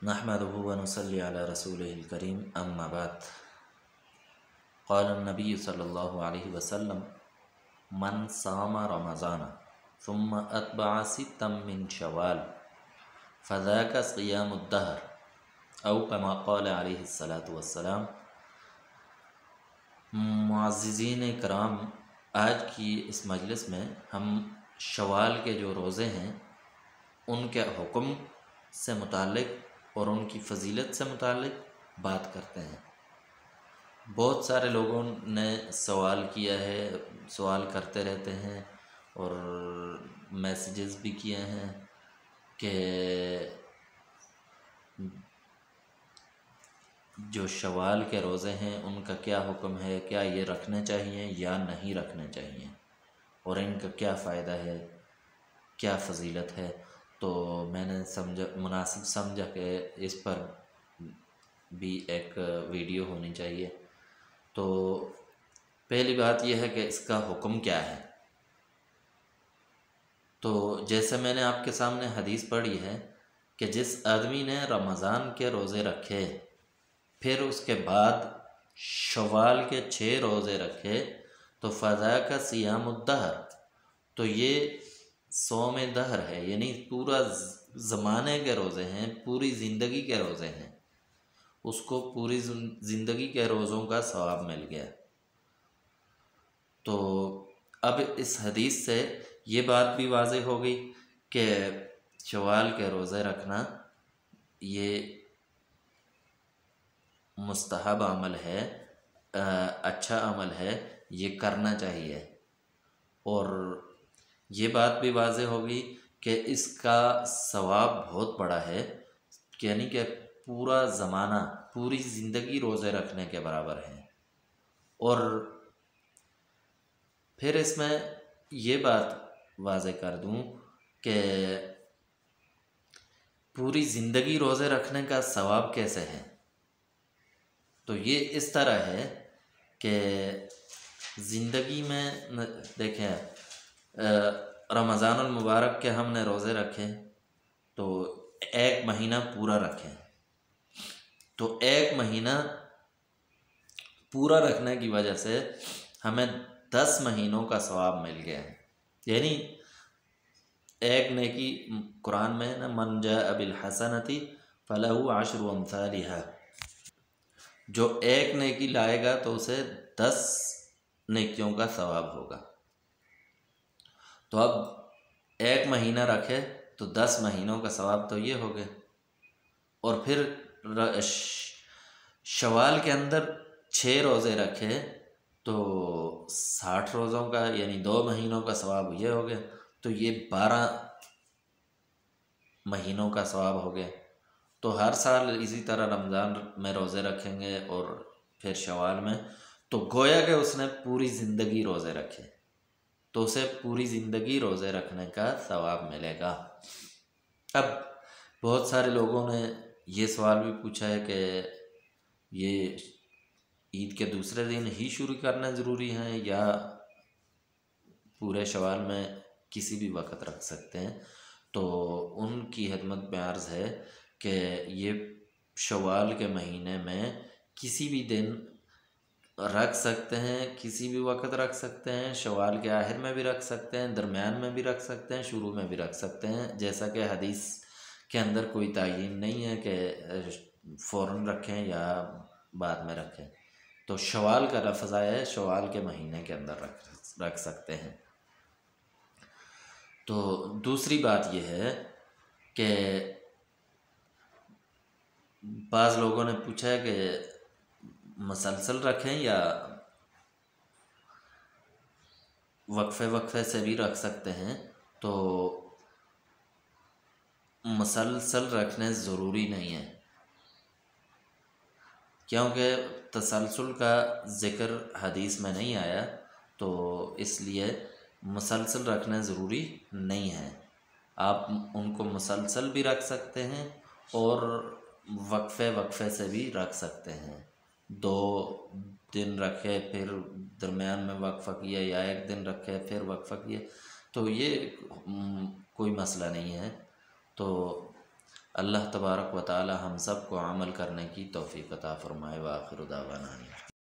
نحمده ونصلي على رسوله الكريم اما بعد قال النبي صلى الله عليه وسلم من صام رمضان ثم اتبع ستا من شوال فذاك صيام الدهر او كما قال عليه الصلاة والسلام۔ معززین کرام، آج کی اس مجلس میں ہم شوال کے جو روزے ہیں ان کے حکم سے متعلق اور ان کی فضیلت سے متعلق بات کرتے ہیں۔ بہت سارے لوگوں نے سوال کیا ہے، سوال کرتے رہتے ہیں اور میسیجز بھی کیے ہیں کہ جو شوال کے روزے ہیں ان کا کیا حکم ہے، کیا یہ رکھنے چاہیے یا نہیں رکھنے چاہیے، اور ان کا کیا فائدہ ہے، کیا فضیلت ہے۔ تو میں نے مناسب سمجھا کہ اس پر بھی ایک ویڈیو ہونی چاہیے۔ تو پہلی بات یہ ہے کہ اس کا حکم کیا ہے۔ تو جیسے میں نے آپ کے سامنے حدیث پڑھی ہے کہ جس آدمی نے رمضان کے روزے رکھے پھر اس کے بعد شوال کے 6 روزے رکھے تو فذاک صیام الدہر، تو یہ صوم دہر ہے، یعنی پورا زمانے کے روزے ہیں، پوری زندگی کے روزے ہیں، اس کو پوری زندگی کے روزوں کا ثواب مل گیا۔ تو اب اس حدیث سے یہ بات بھی واضح ہو گئی کہ شوال کے روزے رکھنا یہ مستحب عمل ہے، اچھا عمل ہے، یہ کرنا چاہیے۔ اور یہ بات بھی واضح ہوگی کہ اس کا ثواب بہت بڑا ہے، یعنی کہ پورا زمانہ، پوری زندگی روزے رکھنے کے برابر ہے۔ اور پھر اس میں یہ بات واضح کر دوں کہ پوری زندگی روزے رکھنے کا ثواب کیسے ہے۔ تو یہ اس طرح ہے کہ زندگی میں دیکھیں، رمضان المبارک کے ہم نے روزے رکھے تو 1 مہینہ پورا رکھے، تو 1 مہینہ پورا رکھنے کی وجہ سے ہمیں 10 مہینوں کا ثواب مل گیا ہے۔ یعنی ایک نیکی قرآن میں نا، من جاء بالحسنۃ فلہ 10 امثالھا، جو 1 نیکی لائے گا تو اسے 10 نیکیوں کا ثواب ہوگا۔ تو اب 1 مہینہ رکھے تو 10 مہینوں کا ثواب تو یہ ہو گئے، اور پھر شوال کے اندر 6 روزے رکھے تو 60 روزوں کا، یعنی 2 مہینوں کا ثواب یہ ہو گیا، تو یہ 12 مہینوں کا ثواب ہو گیا۔ تو ہر سال اسی طرح رمضان میں روزے رکھیں گے اور پھر شوال میں، تو گویا کہ اس نے پوری زندگی روزے رکھے، تو اسے پوری زندگی روزے رکھنے کا ثواب ملے گا۔ اب بہت سارے لوگوں نے یہ سوال بھی پوچھا ہے کہ یہ عید کے دوسرے دن ہی شروع کرنا ضروری ہیں یا پورے شوال میں کسی بھی وقت رکھ سکتے ہیں۔ تو ان کی خدمت میں عرض ہے کہ یہ شوال کے مہینے میں کسی بھی دن رکھ سکتے ہیں، کسی بھی وقت رکھ سکتے ہیں، شوال کے آخر میں بھی رکھ سکتے ہیں، درمیان میں بھی رکھ سکتے ہیں، شروع میں بھی رکھ سکتے ہیں، جیسا کہ حدیث کے اندر کوئی تعین نہیں ہے کہ فوراً رکھیں یا بعد میں رکھیں۔ تو شوال کا لفظ آیا ہے، شوال کے مہینے کے اندر رکھ سکتے ہیں۔ تو دوسری بات یہ ہے کہ بعض لوگوں نے پوچھا ہے کہ مسلسل رکھیں یا وقفے وقفے سے بھی رکھ سکتے ہیں۔ تو مسلسل رکھنے ضروری نہیں ہے، کیونکہ تسلسل کا ذکر حدیث میں نہیں آیا، تو اس لیے مسلسل رکھنے ضروری نہیں ہے۔ آپ ان کو مسلسل بھی رکھ سکتے ہیں اور وقفے وقفے سے بھی رکھ سکتے ہیں۔ 2 دن رکھے پھر درمیان میں وقفہ کیا، یا 1 دن رکھے پھر وقفہ کیا، تو یہ کوئی مسئلہ نہیں ہے۔ تو اللہ تبارک و تعالی ہم سب کو عمل کرنے کی توفیق عطا فرمائے۔ وآخر دعوانا